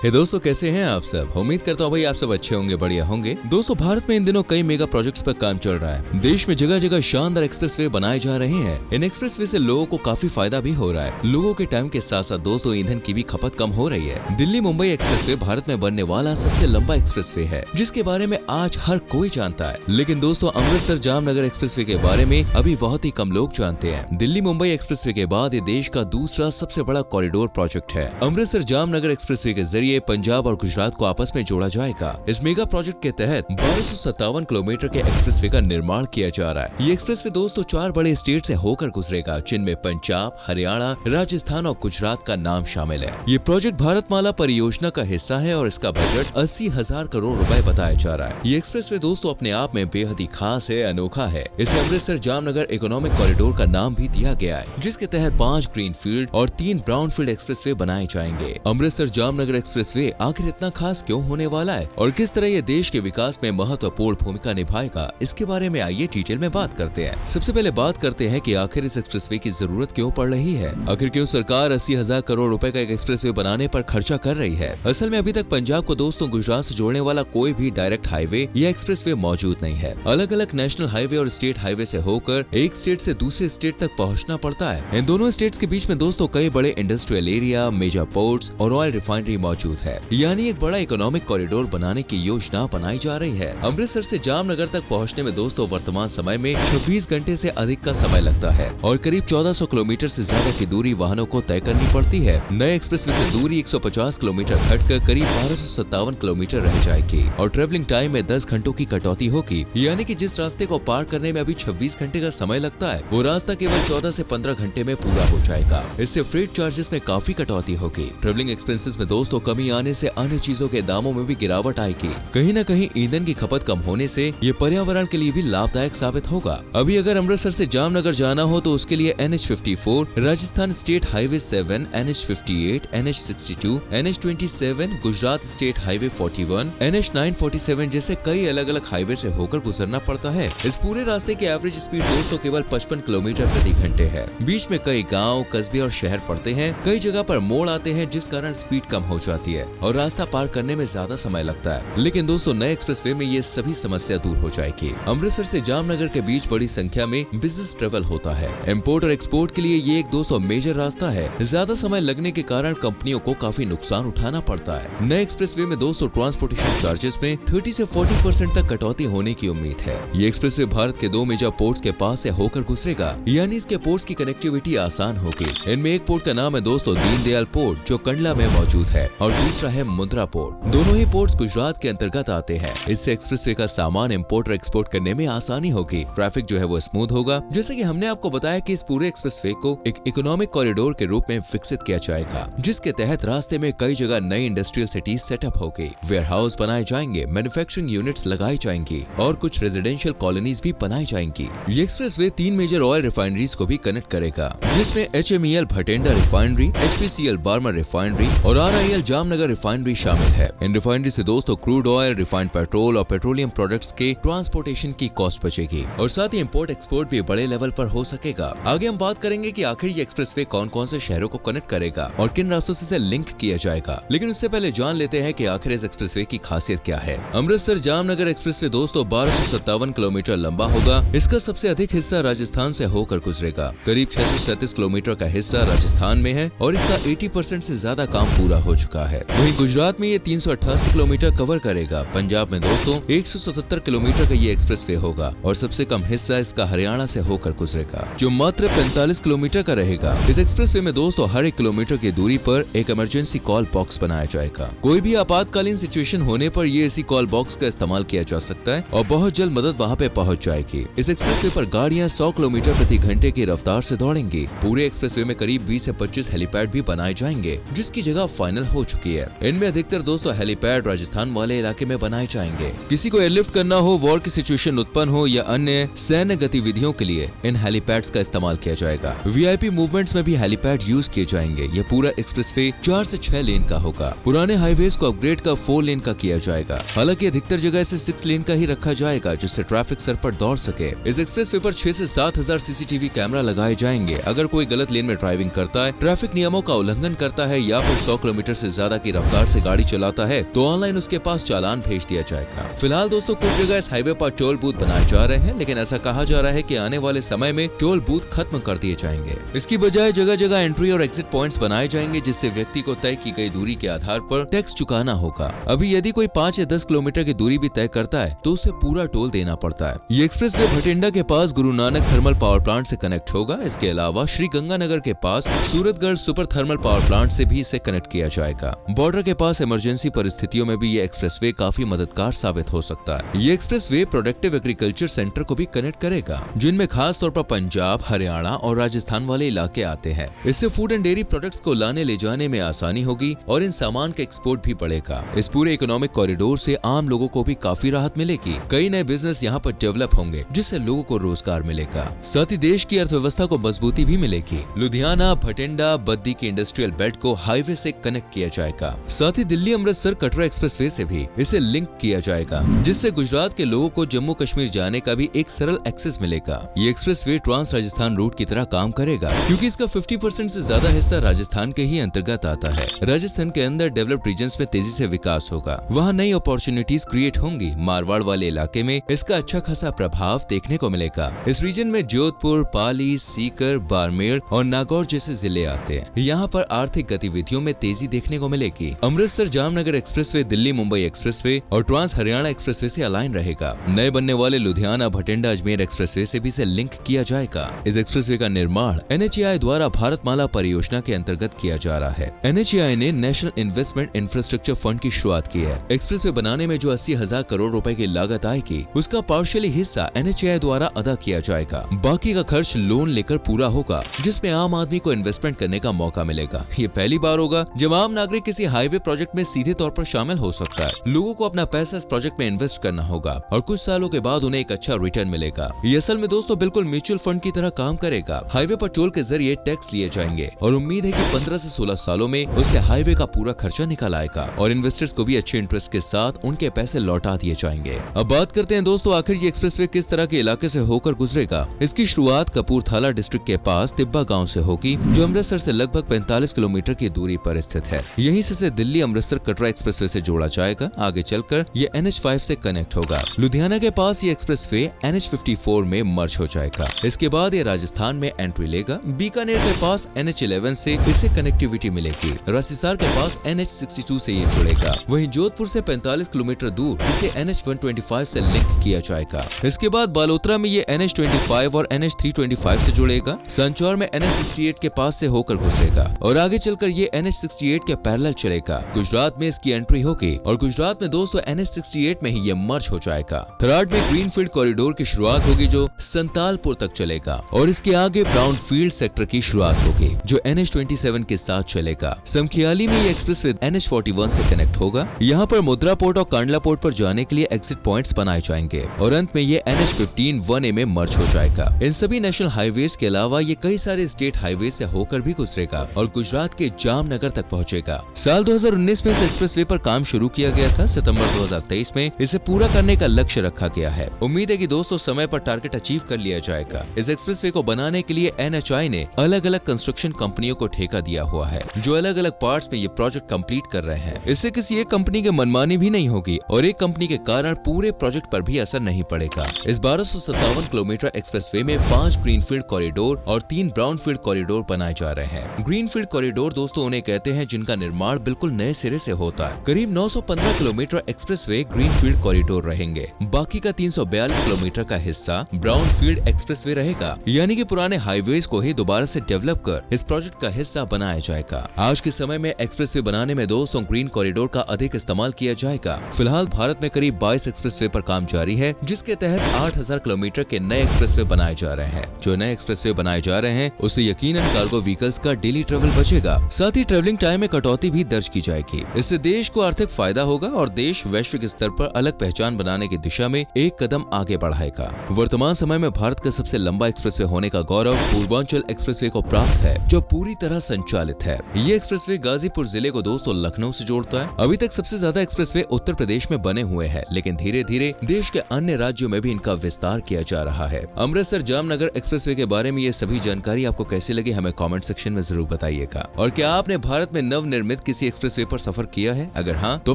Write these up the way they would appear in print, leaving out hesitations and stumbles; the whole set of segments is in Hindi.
हे दोस्तों, कैसे हैं आप सब। उम्मीद करता हूँ भाई आप सब अच्छे होंगे, बढ़िया होंगे। दोस्तों, भारत में इन दिनों कई मेगा प्रोजेक्ट्स पर काम चल रहा है। देश में जगह जगह शानदार एक्सप्रेसवे बनाए जा रहे हैं। इन एक्सप्रेसवे से लोगों को काफी फायदा भी हो रहा है। लोगों के टाइम के साथ साथ दोस्तों ईंधन की भी खपत कम हो रही है। दिल्ली मुंबई एक्सप्रेसवे भारत में बनने वाला सबसे लंबा एक्सप्रेसवे है, जिसके बारे में आज हर कोई जानता है। लेकिन दोस्तों, अमृतसर जामनगर एक्सप्रेसवे के बारे में अभी बहुत ही कम लोग जानते हैं। दिल्ली मुंबई एक्सप्रेसवे के बाद ये देश का दूसरा सबसे बड़ा कॉरिडोर प्रोजेक्ट है। अमृतसर जामनगर एक्सप्रेसवे के जरिए पंजाब और गुजरात को आपस में जोड़ा जाएगा। इस मेगा प्रोजेक्ट के तहत 1257 किलोमीटर के एक्सप्रेसवे का निर्माण किया जा रहा है। ये एक्सप्रेसवे दोस्तों 4 बड़े स्टेट से होकर गुजरेगा, जिनमें पंजाब, हरियाणा, राजस्थान और गुजरात का नाम शामिल है। ये प्रोजेक्ट भारतमाला परियोजना का हिस्सा है और इसका बजट 80,000 करोड़ रुपए बताया जा रहा है। ये एक्सप्रेसवे दोस्तों अपने आप में बेहद ही खास है, अनोखा है। इसे अमृतसर जामनगर इकोनॉमिक कॉरिडोर का नाम भी दिया गया है, जिसके तहत 5 ग्रीनफील्ड और 3 ब्राउनफील्ड एक्सप्रेसवे बनाए जाएंगे। अमृतसर जामनगर एक्सप्रेसवे आखिर इतना खास क्यों होने वाला है और किस तरह ये देश के विकास में महत्वपूर्ण भूमिका निभाएगा, इसके बारे में आइए डिटेल में बात करते हैं। सबसे पहले बात करते हैं कि आखिर इस एक्सप्रेसवे की जरूरत क्यों पड़ रही है। आखिर क्यों सरकार 80,000 करोड़ रुपए का एक एक्सप्रेसवे बनाने पर खर्चा कर रही है। असल में अभी तक पंजाब को दोस्तों गुजरात से जोड़ने वाला कोई भी डायरेक्ट हाईवे या एक्सप्रेसवे मौजूद नहीं है। अलग अलग नेशनल हाईवे और स्टेट हाईवे से होकर एक स्टेट से दूसरे स्टेट तक पहुँचना पड़ता है। इन दोनों स्टेट्स के बीच में दोस्तों कई बड़े इंडस्ट्रियल एरिया, मेजर पोर्ट्स और ऑयल रिफाइनरी मौजूद है। यानी एक बड़ा इकोनॉमिक कॉरिडोर बनाने की योजना बनाई जा रही है। अमृतसर से जामनगर तक पहुंचने में दोस्तों वर्तमान समय में 26 घंटे से अधिक का समय लगता है और करीब 1400 किलोमीटर से ज्यादा की दूरी वाहनों को तय करनी पड़ती है। नए एक्सप्रेसवे से दूरी 150 किलोमीटर घटकर करीब 1257 किलोमीटर रह जाएगी और ट्रेवलिंग टाइम में 10 घंटों की कटौती होगी। यानी कि जिस रास्ते को पार करने में अभी 26 घंटे का समय लगता है, वो रास्ता केवल 14 से 15 घंटे में पूरा हो जाएगा। इससे फ्रेट चार्जेस में काफी कटौती होगी। ट्रेवलिंग एक्सपेंसेस में दोस्तों कमी आने से अन्य चीजों के दामों में भी गिरावट आएगी। कहीं न कहीं ईंधन की खपत कम होने से ये पर्यावरण के लिए भी लाभदायक साबित होगा। अभी अगर अमृतसर से जामनगर जाना हो तो उसके लिए NH54, Rajasthan state highway 7, NH58, NH62, NH27, Gujarat state highway 41, NH947 जैसे कई अलग अलग हाईवे से होकर गुजरना पड़ता है। इस पूरे रास्ते की एवरेज स्पीड दोस्तों केवल 55 किलोमीटर प्रति घंटे है। बीच में कई गाँव, कस्बे और शहर पड़ते हैं। कई जगह पर मोड़ आते हैं, जिस कारण स्पीड कम हो जाती है और रास्ता पार करने में ज्यादा समय लगता है। लेकिन दोस्तों नए एक्सप्रेसवे में ये सभी समस्या दूर हो जाएगी। अमृतसर से जामनगर के बीच बड़ी संख्या में बिजनेस ट्रेवल होता है। इंपोर्ट और एक्सपोर्ट के लिए ये एक दोस्तों मेजर रास्ता है। ज्यादा समय लगने के कारण कंपनियों को काफी नुकसान उठाना पड़ता है। नए एक्सप्रेसवे में दोस्तों ट्रांसपोर्टेशन चार्जेस में 30 से 40% तक कटौती होने की उम्मीद है। ये एक्सप्रेसवे भारत के 2 मेजर पोर्ट्स के पास से होकर गुजरेगा, यानी इसके पोर्ट्स की कनेक्टिविटी आसान होगी। इनमें एक पोर्ट का नाम है दोस्तों दीनदयाल पोर्ट, जो कंडला में मौजूद है, और दूसरा है मुंद्रा पोर्ट। दोनों ही पोर्ट्स गुजरात के अंतर्गत आते हैं। इससे एक्सप्रेसवे का सामान इंपोर्ट और एक्सपोर्ट करने में आसानी होगी। ट्रैफिक जो है वो स्मूथ होगा। जैसे कि हमने आपको बताया कि इस पूरे एक्सप्रेसवे को एक इकोनॉमिक कॉरिडोर के रूप में विकसित किया जाएगा, जिसके तहत रास्ते में कई जगह नई इंडस्ट्रियल सिटीज सेटअप होगी, वेयर हाउस बनाए जाएंगे, मैन्युफैक्चरिंग यूनिट्स लगाई जाएंगी और कुछ रेजिडेंशियल कॉलोनीज भी बनाई जाएंगी। ये एक्सप्रेसवे 3 मेजर ऑयल रिफाइनरीज को भी कनेक्ट करेगा, जिसमें HMEL Bathinda refinery, HPCL Barmer refinery और RIL जामनगर रिफाइनरी शामिल है। इन रिफाइनरी से दोस्तों क्रूड ऑयल, रिफाइंड पेट्रोल और पेट्रोलियम प्रोडक्ट्स के ट्रांसपोर्टेशन की कॉस्ट बचेगी और साथ ही इंपोर्ट एक्सपोर्ट भी बड़े लेवल पर हो सकेगा। आगे हम बात करेंगे कि आखिर ये एक्सप्रेसवे कौन कौन से शहरों को कनेक्ट करेगा और किन रास्तों से लिंक किया जाएगा। लेकिन उससे पहले जान लेते हैं कि आखिर इस एक्सप्रेसवे की खासियत क्या है। अमृतसर जामनगर एक्सप्रेसवे दोस्तों 1257 किलोमीटर लंबा होगा। इसका सबसे अधिक हिस्सा राजस्थान से होकर गुजरेगा। करीब 637 किलोमीटर का हिस्सा राजस्थान में है और इसका 80% से ज्यादा काम पूरा हो चुका है। वहीं गुजरात में ये 388 किलोमीटर कवर करेगा। पंजाब में दोस्तों 177 किलोमीटर का ये एक्सप्रेसवे होगा और सबसे कम हिस्सा इसका हरियाणा से होकर गुजरेगा, जो मात्र 45 किलोमीटर का रहेगा। इस एक्सप्रेसवे में दोस्तों हर 1 किलोमीटर की दूरी पर एक इमरजेंसी कॉल बॉक्स बनाया जाएगा। कोई भी आपातकालीन सिचुएशन होने पर ये इसी कॉल बॉक्स का इस्तेमाल किया जा सकता है और बहुत जल्द मदद वहाँ पे पहुँच जाएगी। इस एक्सप्रेसवे पर गाड़ियाँ 100 किलोमीटर प्रति घंटे की रफ्तार से दौड़ेंगी। पूरे एक्सप्रेसवे में करीब 20 से 25 हेलीपैड भी बनाए जाएंगे, जिसकी जगह फाइनल हो चुकी है। इनमें अधिकतर दोस्तों हेलीपैड राजस्थान वाले इलाके में बनाए जाएंगे। किसी को एयरलिफ्ट करना हो, वॉर की सिचुएशन उत्पन्न हो या अन्य सैन्य गतिविधियों के लिए इन हेलीपैड्स का इस्तेमाल किया जाएगा। VIP मूवमेंट्स में भी हेलीपैड यूज किए जाएंगे। ये पूरा एक्सप्रेसवे 4 से 6 लेन का होगा। पुराने हाईवेज को अपग्रेड कर 4 लेन का किया जाएगा। हालांकि अधिकतर जगह इसे 6 लेन का ही रखा जाएगा, जिससे ट्रैफिक सर पर दौड़ सके। इस एक्सप्रेसवे पर 6 से 7 हजार CCTV कैमरा लगाए जाएंगे। अगर कोई गलत लेन में ड्राइविंग करता है, ट्रैफिक नियमों का उल्लंघन करता है या फिर 100 किलोमीटर से ज्यादा ज्यादा की रफ्तार से गाड़ी चलाता है तो ऑनलाइन उसके पास चालान भेज दिया जाएगा। फिलहाल दोस्तों कुछ जगह इस हाईवे पर टोल बूथ बनाए जा रहे हैं, लेकिन ऐसा कहा जा रहा है कि आने वाले समय में टोल बूथ खत्म कर दिए जाएंगे। इसकी बजाय जगह जगह एंट्री और एग्जिट पॉइंट्स बनाए जाएंगे, जिससे व्यक्ति को तय की गई दूरी के आधार पर टैक्स चुकाना होगा। अभी यदि कोई 5 या 10 किलोमीटर की दूरी भी तय करता है तो उसे पूरा टोल देना पड़ता है। ये एक्सप्रेसवे भटिंडा के पास Guru Nanak thermal power plant से कनेक्ट होगा। इसके अलावा श्री गंगानगर के पास Suratgarh super thermal power plant से भी इसे कनेक्ट किया जाएगा। बॉर्डर के पास इमरजेंसी परिस्थितियों में भी ये एक्सप्रेसवे काफी मददगार साबित हो सकता है। ये एक्सप्रेसवे प्रोडक्टिव एग्रीकल्चर सेंटर को भी कनेक्ट करेगा, जिनमें खास तौर पर पंजाब, हरियाणा और राजस्थान वाले इलाके आते हैं। इससे फूड एंड डेयरी प्रोडक्ट्स को लाने ले जाने में आसानी होगी और इन सामान का एक्सपोर्ट भी बढ़ेगा। इस पूरे इकोनॉमिक कॉरिडोर से आम लोगों को भी काफी राहत मिलेगी। कई नए बिजनेस यहाँ पर डेवलप होंगे, जिससे लोगों को रोजगार मिलेगा। साथ ही देश की अर्थव्यवस्था को मजबूती भी मिलेगी। लुधियाना भटिंडा बद्दी की इंडस्ट्रियल बेल्ट को हाईवे से कनेक्ट किया जाएगा। साथ ही दिल्ली अमृतसर कटरा एक्सप्रेसवे से भी इसे लिंक किया जाएगा, जिससे गुजरात के लोगों को जम्मू कश्मीर जाने का भी एक सरल एक्सेस मिलेगा। ये एक्सप्रेसवे ट्रांस राजस्थान रूट की तरह काम करेगा, क्योंकि इसका 50% से ज्यादा हिस्सा राजस्थान के ही अंतर्गत आता है। राजस्थान के अंदर डेवलप्ड रीजन्स में तेजी से विकास होगा, वहाँ नई अपॉर्चुनिटीज क्रिएट होंगी। मारवाड़ वाले इलाके में इसका अच्छा खासा प्रभाव देखने को मिलेगा। इस रीजन में जोधपुर, पाली, सीकर, बाड़मेर और नागौर जैसे जिले आते हैं। यहाँ पर आर्थिक गतिविधियों में तेजी देखने को मिलेगी। अमृतसर जामनगर एक्सप्रेसवे दिल्ली मुंबई एक्सप्रेसवे और ट्रांस हरियाणा एक्सप्रेसवे से अलाइन रहेगा। नए बनने वाले लुधियाना भटिंडा अजमेर एक्सप्रेसवे से भी इसे लिंक किया जाएगा। इस एक्सप्रेसवे का निर्माण NHAI द्वारा भारतमाला परियोजना के अंतर्गत किया जा रहा है। NHAI ने नेशनल इन्वेस्टमेंट इंफ्रास्ट्रक्चर फंड की शुरुआत की है। एक्सप्रेसवे बनाने में जो 80,000 करोड़ रुपए की लागत आएगी, उसका पार्शियली हिस्सा NHAI द्वारा अदा किया जाएगा। बाकी का खर्च लोन लेकर पूरा होगा, जिसमें आम आदमी को इन्वेस्टमेंट करने का मौका मिलेगा। ये पहली बार होगा जब आम नागरिक किसी हाईवे प्रोजेक्ट में सीधे तौर पर शामिल हो सकता है। लोगों को अपना पैसा इस प्रोजेक्ट में इन्वेस्ट करना होगा और कुछ सालों के बाद उन्हें एक अच्छा रिटर्न मिलेगा। ये असल में दोस्तों बिल्कुल म्यूचुअल फंड की तरह काम करेगा। हाईवे पर टोल के जरिए टैक्स लिए जाएंगे और उम्मीद है कि 15 से 16 सालों में उससे हाईवे का पूरा खर्चा निकल आएगा और इन्वेस्टर्स को भी अच्छे इंटरेस्ट के साथ उनके पैसे लौटा दिए जाएंगे। अब बात करते हैं दोस्तों, आखिर ये एक्सप्रेसवे किस तरह के इलाके से होकर गुजरेगा। इसकी शुरुआत कपूरथला डिस्ट्रिक्ट के पास तिब्बा गाँव से होगी, जो अमृतसर से लगभग 45 किलोमीटर की दूरी पर स्थित है। यहीं से दिल्ली अमृतसर कटरा एक्सप्रेसवे से जोड़ा जाएगा। आगे चलकर ये NH5 से कनेक्ट होगा। लुधियाना के पास ये एक्सप्रेसवे NH54 में मर्ज हो जाएगा। इसके बाद ये राजस्थान में एंट्री लेगा। बीकानेर के पास NH11 से इसे कनेक्टिविटी मिलेगी। रासिसार के पास NH62 से ये जुड़ेगा। वहीं जोधपुर से 45 किलोमीटर दूर इसे NH125 से लिंक किया जाएगा। इसके बाद बालोतरा में ये NH25 और NH325 से जुड़ेगा। संचौर में NH68 के पास से होकर घुसेगा और आगे चलकर ये NH68 के पैरेलल चलेगा। गुजरात में इसकी एंट्री होगी और गुजरात में दोस्तों NH68 में ही ये मर्ज हो जाएगा। थराद में ग्रीनफील्ड कॉरिडोर की शुरुआत होगी, जो संतालपुर तक चलेगा और इसके आगे ब्राउन फील्ड सेक्टर की शुरुआत होगी, जो NH27 के साथ चलेगा। समखियाली में ये एक्सप्रेसवे NH41 से कनेक्ट होगा। यहाँ पर मुद्रा पोर्ट और कांडला पोर्ट पर जाने के लिए एग्जिट पॉइंट्स बनाए जाएंगे और अंत में ये NH15 1A में मर्ज हो जाएगा। इन सभी नेशनल हाईवेज के अलावा ये कई सारे स्टेट हाईवे से होकर भी गुजरेगा और गुजरात के जामनगर तक पहुंचेगा। साल 2019 में इस एक्सप्रेसवे पर काम शुरू किया गया था। सितंबर 2023 में इसे पूरा करने का लक्ष्य रखा गया है। उम्मीद है कि दोस्तों समय पर टारगेट अचीव कर लिया जाएगा। इस एक्सप्रेसवे को बनाने के लिए NHAI ने अलग अलग कंस्ट्रक्शन कंपनियों को ठेका दिया हुआ है, जो अलग अलग पार्ट्स में ये प्रोजेक्ट कंप्लीट कर रहे हैं। इससे किसी एक कंपनी के मनमानी भी नहीं होगी और एक कंपनी के कारण पूरे प्रोजेक्ट पर भी असर नहीं पड़ेगा। इस 1257 किलोमीटर एक्सप्रेसवे में 5 ग्रीनफील्ड कॉरिडोर और 3 ब्राउनफील्ड कॉरिडोर बनाए जा रहे हैं। ग्रीनफील्ड कॉरिडोर दोस्तों उन्हें कहते हैं जिनका निर्माण बिल्कुल नए सिरे से होता है। करीब 915 किलोमीटर एक्सप्रेसवे ग्रीनफील्ड कॉरिडोर रहेंगे। बाकी का 342 किलोमीटर का हिस्सा ब्राउनफील्ड एक्सप्रेसवे रहेगा, यानी कि पुराने हाईवेज को ही दोबारा से डेवलप कर इस प्रोजेक्ट का हिस्सा बनाया जाएगा। आज के समय में एक्सप्रेसवे बनाने में दोस्तों ग्रीन कॉरिडोर का अधिक इस्तेमाल किया जाएगा। फिलहाल भारत में करीब 22 एक्सप्रेसवे पर काम जारी है, जिसके तहत 8000 किलोमीटर के नए एक्सप्रेसवे बनाए जा रहे हैं। जो नए एक्सप्रेसवे बनाए जा रहे हैं उससे यकीनन कार्गो व्हीकल्स का डेली ट्रेवल बचेगा। साथ ही ट्रेवलिंग टाइम में कटौती भी दर्ज की जाएगी। इससे देश को आर्थिक फायदा होगा और देश वैश्विक स्तर पर अलग पहचान बनाने की दिशा में एक कदम आगे बढ़ाएगा। वर्तमान समय में भारत का सबसे लंबा एक्सप्रेसवे होने का गौरव पूर्वांचल एक्सप्रेसवे को प्राप्त है, जो पूरी तरह संचालित है। ये एक्सप्रेसवे गाजीपुर जिले को दोस्तों लखनऊ से जोड़ता है। अभी तक सबसे ज्यादा एक्सप्रेसवे उत्तर प्रदेश में बने हुए हैं, लेकिन धीरे धीरे देश के अन्य राज्यों में भी इनका विस्तार किया जा रहा है। अमृतसर जामनगर एक्सप्रेसवे के बारे में ये सभी जानकारी आपको कैसी लगी हमें कमेंट सेक्शन में जरूर बताइएगा। और क्या आपने भारत में नवनिर्मित समेत किसी एक्सप्रेसवे पर सफर किया है? अगर हाँ, तो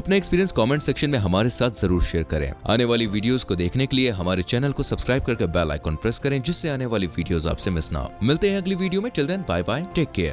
अपने एक्सपीरियंस कमेंट सेक्शन में हमारे साथ जरूर शेयर करें। आने वाली वीडियोस को देखने के लिए हमारे चैनल को सब्सक्राइब करके बेल आइकॉन प्रेस करें, जिससे आने वाली वीडियोस आपसे मिस ना हो। मिलते हैं अगली वीडियो में। Till then bye bye, take care.